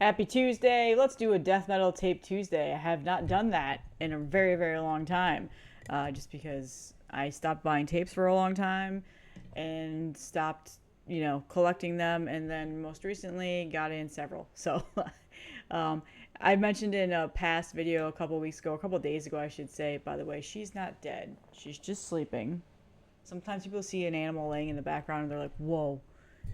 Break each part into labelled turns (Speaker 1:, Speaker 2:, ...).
Speaker 1: Happy Tuesday. Let's do a death metal tape Tuesday. I have not done that in a very, very long time. Just because I stopped buying tapes for a long time and stopped, collecting them. And then most recently got in several. So um, I mentioned in a past video a couple weeks ago, a couple days ago, I should say, by the way, she's not dead. She's just sleeping. Sometimes people see an animal laying in the background and they're like, whoa.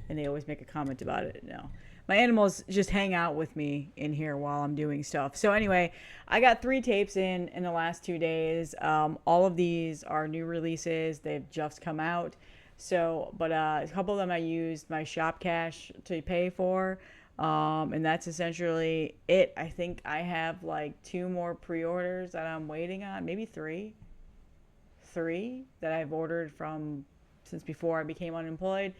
Speaker 1: And they always make a comment about it. No. My animals just hang out with me in here while I'm doing stuff. So anyway, I got 3 tapes in the last 2 days. All of these are new releases. They've just come out. So, but a couple of them I used my shop cash to pay for. And that's essentially it. I think I have like 2 more pre-orders that I'm waiting on, maybe three that I've ordered from since before I became unemployed.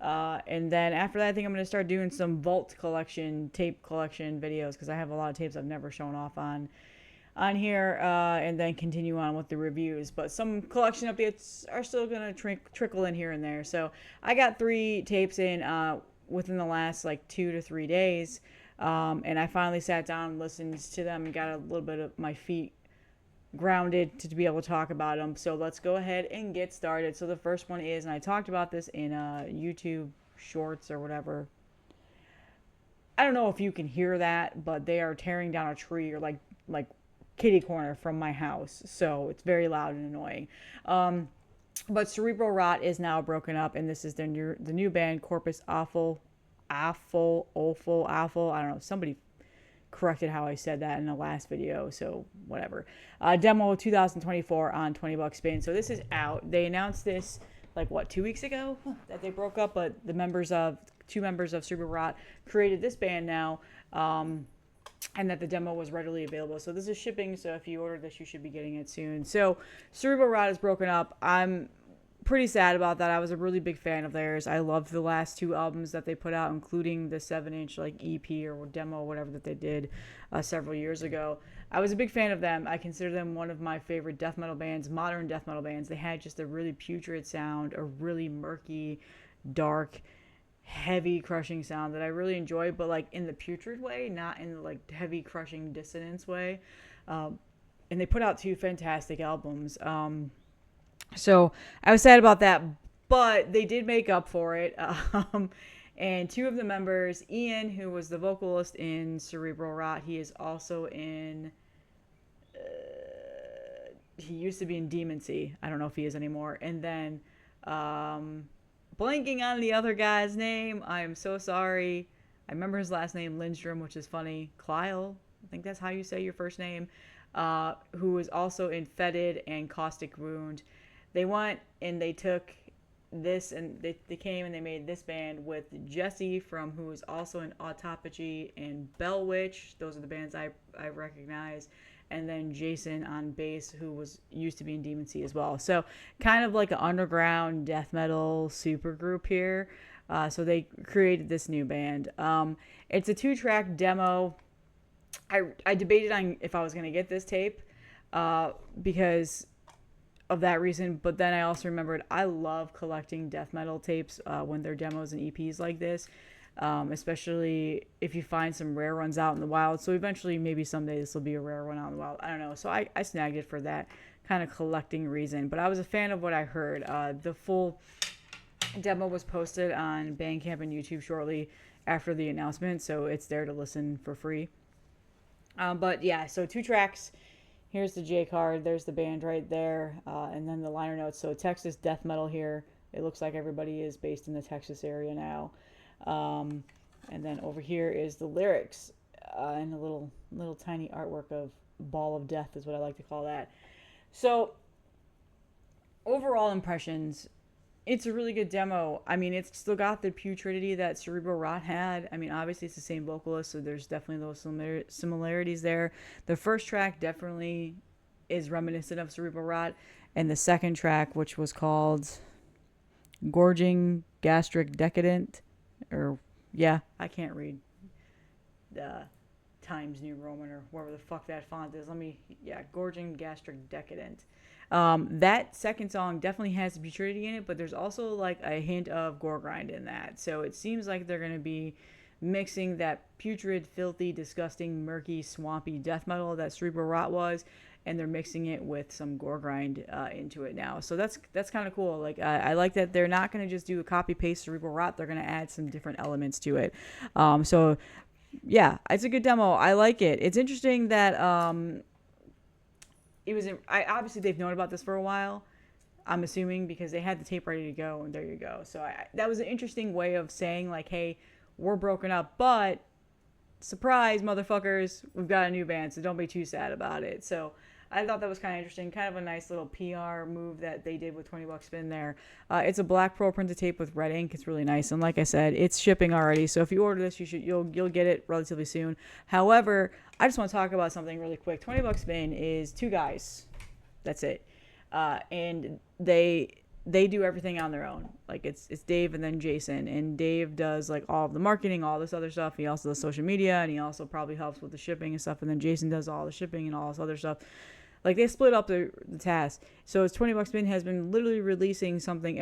Speaker 1: And then after that, I think I'm going to start doing some vault collection, tape collection videos because I have a lot of tapes I've never shown off on here, and then continue on with the reviews. But some collection updates are still going to trickle in here and there. So I got 3 tapes in within the last like 2 to 3 days. And I finally sat down and listened to them and got a little bit of my feet grounded to be able to talk about them. So let's go ahead and get started. So the first one is, and I talked about this in YouTube shorts or whatever. I don't know if you can hear that, but they are tearing down a tree or like kitty corner from my house. So it's very loud and annoying. But Cerebral Rot is now broken up, and this is the new band Corpus Offal. Awful. I don't know. Somebody corrected how I said that in the last video, so whatever. Demo 2024 on $20 spin. So this is out. They announced this like what 2 weeks ago that they broke up, but the two members of Cerebral Rot created this band now, and that the demo was readily available. So this is shipping. So if you order this, you should be getting it soon. So Cerebral Rot is broken up. I'm pretty sad about that. I was a really big fan of theirs. I loved the last 2 albums that they put out, including the 7-inch like EP or demo, whatever that they did several years ago. I was a big fan of them. I consider them one of my favorite death metal bands, modern death metal bands. They had just a really putrid sound, a really murky, dark, heavy crushing sound that I really enjoy, but like in the putrid way, not in the like heavy crushing dissonance way. And they put out 2 fantastic albums. So I was sad about that, but they did make up for it. And 2 of the members, Ian, who was the vocalist in Cerebral Rot, he is also in. He used to be in Demoncy. I don't know if he is anymore. And then, blanking on the other guy's name. I am so sorry. I remember his last name, Lindstrom, which is funny. Kyle, I think that's how you say your first name. Who was also in Fetid and Caustic Wound. They went and they took this and they came and they made this band with Jesse from who was also in Autophagy and Bell Witch. Those are the bands I recognize. And then Jason on bass, who used to be in Demon Sea as well. So kind of like an underground death metal super group here. So they created this new band. It's a 2-track demo. I debated on if I was going to get this tape because of that reason, but then I also remembered I love collecting death metal tapes when they're demos and EPs like this, especially if you find some rare ones out in the wild. So eventually, maybe someday this will be a rare one out in the wild. I don't know. So I snagged it for that kind of collecting reason. But I was a fan of what I heard. The full demo was posted on Bandcamp and YouTube shortly after the announcement, so it's there to listen for free. But yeah, so 2 tracks. Here's the J card. There's the band right there. And then the liner notes. So Texas death metal here. It looks like everybody is based in the Texas area now. And then over here is the lyrics and a little tiny artwork of Ball of Death is what I like to call that. So overall impressions, it's a really good demo. I mean, it's still got the putridity that Cerebral Rot had. I mean, obviously it's the same vocalist, so there's definitely those similarities there. The first track definitely is reminiscent of Cerebral Rot, and the second track, which was called Gorging Gastric Decadent, I can't read the Times New Roman or whatever the fuck that font is. Gorging Gastric Decadent. That second song definitely has the putridity in it, but there's also like a hint of gore grind in that. So it seems like they're going to be mixing that putrid, filthy, disgusting, murky, swampy death metal that Cerebral Rot was, and they're mixing it with some gore grind into it now. So that's kind of cool. Like I like that they're not going to just do a copy paste Cerebral Rot. They're going to add some different elements to it. So yeah, it's a good demo. I like it. It's interesting that it was. Obviously they've known about this for a while. I'm assuming because they had the tape ready to go, and there you go. So that was an interesting way of saying like, hey, we're broken up, but surprise, motherfuckers, we've got a new band, so don't be too sad about it. So I thought that was kind of interesting, kind of a nice little PR move that they did with $20 spin there. It's a black pearl printed tape with red ink. It's really nice, and like I said, it's shipping already. So if you order this, you'll get it relatively soon. However, I just want to talk about something really quick. $20 spin is two guys. That's it, and they do everything on their own. Like it's Dave and then Jason, and Dave does like all of the marketing, all this other stuff. He also does social media, and he also probably helps with the shipping and stuff. And then Jason does all the shipping and all this other stuff. Like they split up the task. So it's $20 spin has been literally releasing something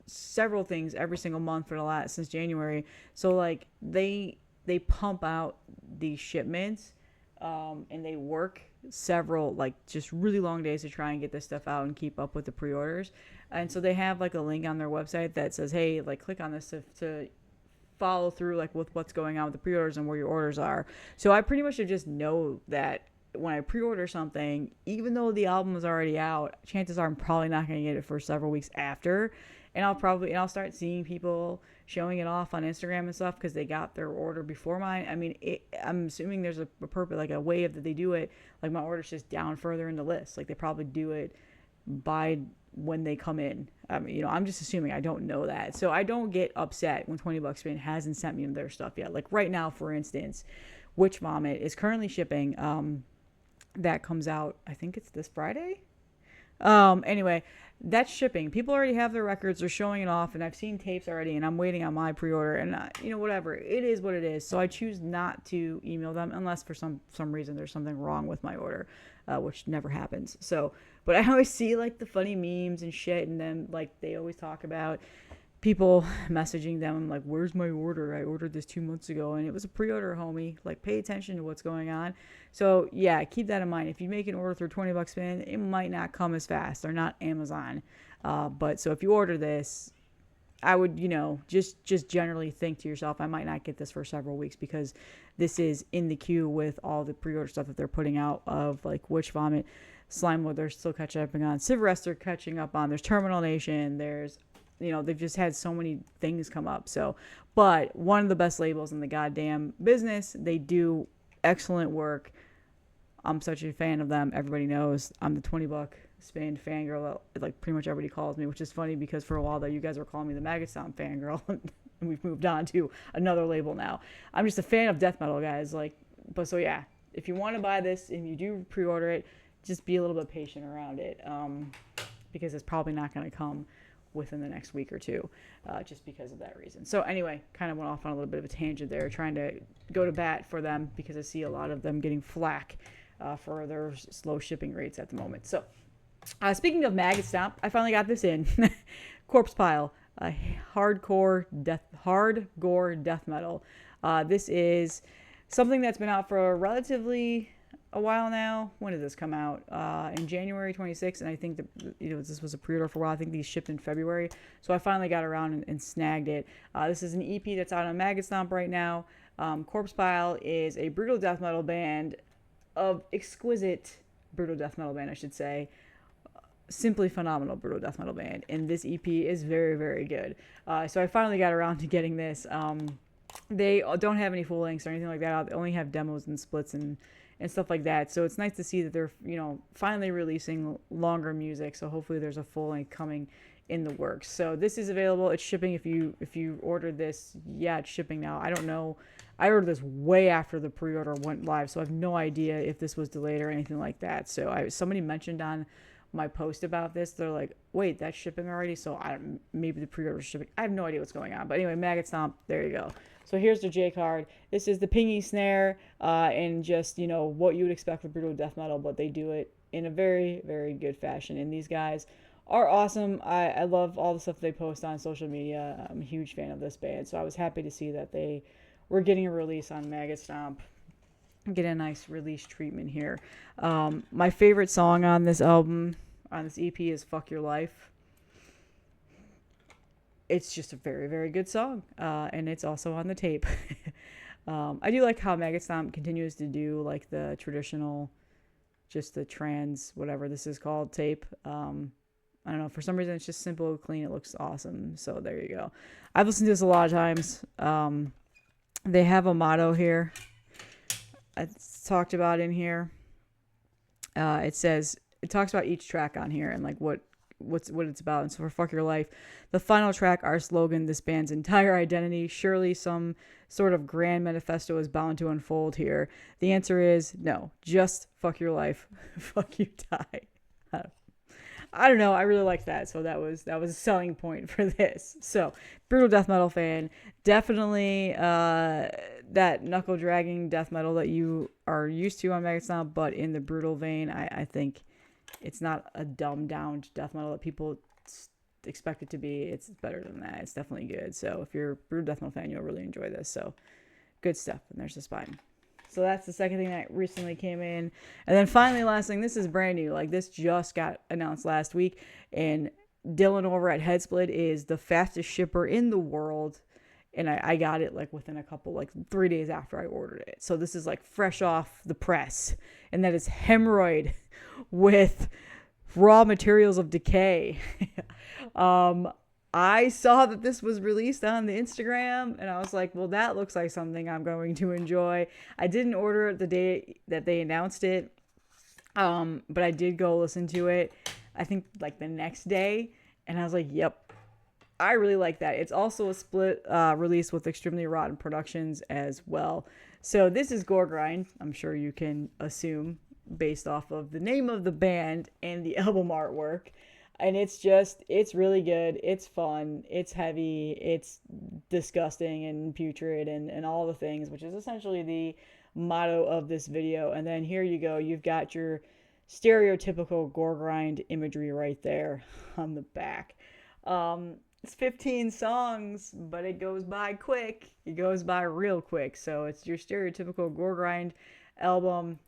Speaker 1: several things every single month for the last since January. So like they pump out these shipments, and they work several like just really long days to try and get this stuff out and keep up with the pre-orders. And so they have like a link on their website that says, hey, like click on this to follow through like with what's going on with the pre-orders and where your orders are. So I pretty much just know that when I pre-order something, even though the album is already out, chances are I'm probably not going to get it for several weeks after. And I'll start seeing people showing it off on Instagram and stuff because they got their order before mine. I mean, I'm assuming there's a purpose, like a way that they do it. Like my order's just down further in the list. Like they probably do it by when they come in. I mean, I'm just assuming. I don't know that. So I don't get upset when $20 spin hasn't sent me their stuff yet. Like right now, for instance, Witch Vomit is currently shipping. That comes out, I think it's this Friday. Anyway, that's shipping. People already have their records. They're showing it off, and I've seen tapes already, and I'm waiting on my pre-order, and whatever. It is what it is. So I choose not to email them unless for some reason there's something wrong with my order, which never happens. So, but I always see like the funny memes and shit, and then like they always talk about people messaging them like, where's my order? I ordered this 2 months ago and it was a pre-order, homie. Like, pay attention to what's going on. So yeah, keep that in mind. If you make an order through $20 spin, it might not come as fast. They're not Amazon. But so if you order this, I would, just generally think to yourself, I might not get this for several weeks because this is in the queue with all the pre-order stuff that they're putting out of like Witch Vomit, Slime Lord, they're still catching up on, Civarest they're catching up on, there's Terminal Nation, there's they've just had so many things come up. So, but one of the best labels in the goddamn business. They do excellent work. I'm such a fan of them. Everybody knows I'm the $20 spin fangirl. Like pretty much everybody calls me, which is funny because for a while there, you guys were calling me the Maggot Stomp fangirl, and we've moved on to another label now. I'm just a fan of death metal, guys. But so yeah, if you want to buy this and you do pre-order it, just be a little bit patient around it, because it's probably not going to come within the next week or two, just because of that reason. So anyway, kind of went off on a little bit of a tangent there, trying to go to bat for them because I see a lot of them getting flack for their slow shipping rates at the moment. So speaking of Maggot Stomp, I finally got this in. Corpse Pile, hardcore death metal. This is something that's been out for relatively a while now. When did this come out? In January 26th, and I think that this was a pre-order for a while. I think these shipped in February, so I finally got around and snagged it. This is an EP that's out on Maggot Stomp right now. Corpse Pile is a brutal death metal band, exquisite brutal death metal band, I should say. Simply phenomenal brutal death metal band, and this EP is very, very good. So I finally got around to getting this. They don't have any full lengths or anything like that. They only have demos and splits and stuff like that. So it's nice to see that they're, finally releasing longer music. So hopefully there's a full length coming in the works. So this is available. It's shipping. If you ordered this, yeah, it's shipping now. I don't know. I ordered this way after the pre-order went live, so I have no idea if this was delayed or anything like that. So somebody mentioned on my post about this, they're like, wait, that's shipping already? So maybe the pre-order is shipping. I have no idea what's going on. But anyway, Maggot Stomp, there you go. So here's the J card. This is the pingy snare, and just, what you would expect for brutal death metal, but they do it in a very, very good fashion. And these guys are awesome. I love all the stuff they post on social media. I'm a huge fan of this band, so I was happy to see that they we're getting a release on Maggot Stomp. Get a nice release treatment here. My favorite song on this album, on this EP, is Fuck Your Life. It's just a very, very good song. And it's also on the tape. I do like how Maggot Stomp continues to do like the traditional, just the trans, whatever this is called, tape. I don't know. For some reason, it's just simple, clean. It looks awesome. So there you go. I've listened to this a lot of times. They have a motto here. It's talked about in here. It talks about each track on here and like what it's about. And so for Fuck Your Life, the final track, our slogan, this band's entire identity, surely some sort of grand manifesto is bound to unfold here. The answer is no, just fuck your life. Fuck you, die. I don't know. I really liked that. So that was a selling point for this. So brutal death metal fan, definitely that knuckle dragging death metal that you are used to on Maggot Stomp, but in the brutal vein. I think it's not a dumbed down death metal that people expect it to be. It's better than that. It's definitely good. So if you're a brutal death metal fan, you'll really enjoy this. So good stuff. And there's the spine. So that's the second thing that recently came in. And then finally, last thing, this is brand new. Like, this just got announced last week. And Dylan over at Headsplit is the fastest shipper in the world. And I got it, like, within 3 days after I ordered it. So this is, like, fresh off the press. And that is Hemorrhoid with Raw Materials of Decay. I saw that this was released on the Instagram, and I was like, well, that looks like something I'm going to enjoy. I didn't order it the day that they announced it, but I did go listen to it, I think, like, the next day, and I was like, yep, I really like that. It's also a split release with Extremely Rotten Productions as well. So this is Gore Grind, I'm sure you can assume, based off of the name of the band and the album artwork. And it's really good. It's fun. It's heavy. It's disgusting and putrid and all the things, which is essentially the motto of this video. And then here you go. You've got your stereotypical gore grind imagery right there on the back. It's 15 songs, but it goes by quick. It goes by real quick. So it's your stereotypical gore grind album.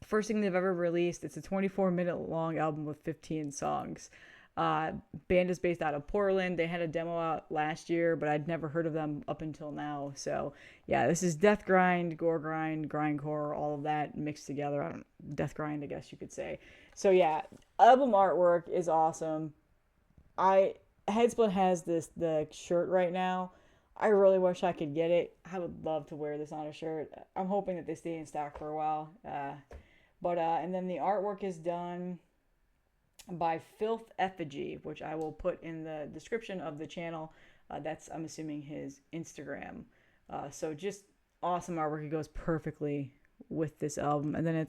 Speaker 1: First thing they've ever released. It's a 24-minute long album with 15 songs. Band is based out of Portland. They had a demo out last year, but I'd never heard of them up until now. So yeah, this is death grind, gore grind, grindcore, all of that mixed together. Death grind, I guess you could say. So yeah, album artwork is awesome. Headsplit has the shirt right now. I really wish I could get it. I would love to wear this on a shirt. I'm hoping that they stay in stock for a while. And then the artwork is done by Filth Effigy, which I will put in the description of the channel. That's, I'm assuming, his Instagram. So just awesome artwork. It goes perfectly with this album. And then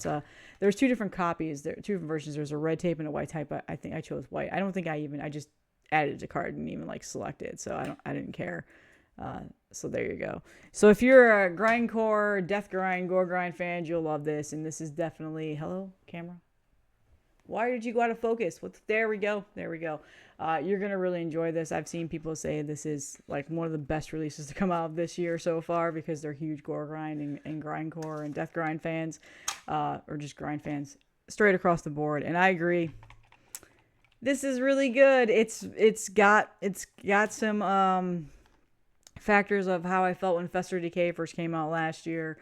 Speaker 1: there's two different copies. There are two different versions. There's a red tape and a white tape. I think I chose white. I don't think I just added it to cart and even like select it. So I didn't care. So there you go. So if you're a grindcore, death grind, gore grind fan, you'll love this. And this is definitely, hello, camera. Why did you go out of focus? There we go. You're going to really enjoy this. I've seen people say this is like one of the best releases to come out this year so far because they're huge gore grind and grindcore and death grind fans, or just grind fans straight across the board. And I agree. This is really good. It's got some, factors of how I felt when Fester Decay first came out last year.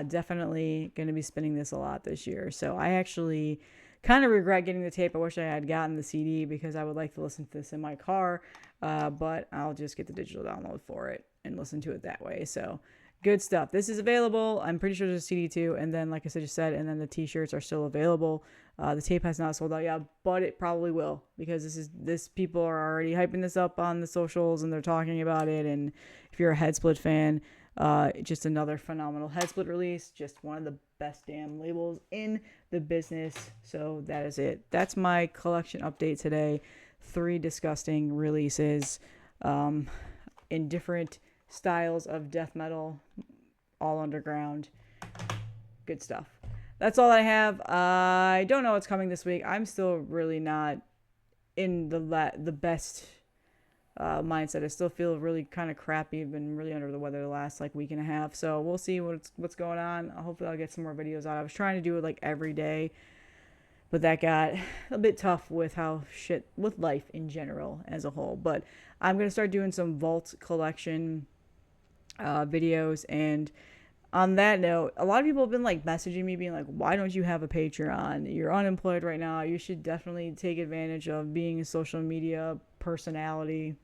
Speaker 1: Definitely going to be spinning this a lot this year. So I actually kind of regret getting the tape. I wish I had gotten the CD because I would like to listen to this in my car. But I'll just get the digital download for it and listen to it that way. So good stuff. This is available. I'm pretty sure there's a CD too. And then, like I just said, and then the t-shirts are still available. The tape has not sold out yet, but it probably will because people are already hyping this up on the socials and they're talking about it. And if you're a Headsplit fan, just another phenomenal Headsplit release. Just one of the best damn labels in the business. So that is it. That's my collection update today. 3 disgusting releases in different styles of death metal, all underground. Good stuff. That's all I have. I don't know what's coming this week. I'm still really not in the best mindset. I still feel really kind of crappy. I've been really under the weather the last like week and a half. So we'll see what's going on. Hopefully I'll get some more videos out. I was trying to do it like every day, but that got a bit tough with with life in general as a whole. But I'm going to start doing some vault collection videos. And on that note, a lot of people have been like messaging me being like, why don't you have a Patreon? You're unemployed right now. You should definitely take advantage of being a social media personality.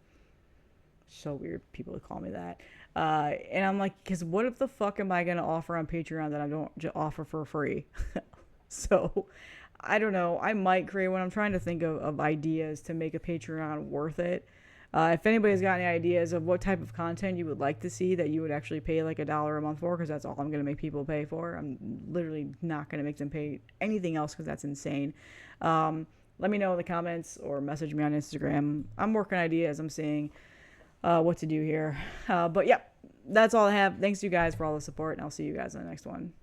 Speaker 1: So weird people to call me that. And I'm like, because what if the fuck am I going to offer on Patreon that I don't offer for free? So I don't know. I might create one. I'm trying to think of ideas to make a Patreon worth it. If anybody's got any ideas of what type of content you would like to see that you would actually pay like $1 a month for, because that's all I'm going to make people pay for. I'm literally not going to make them pay anything else because that's insane. Let me know in the comments or message me on Instagram. I'm working ideas. I'm seeing what to do here. But yeah, that's all I have. Thanks to you guys for all the support, and I'll see you guys in the next one.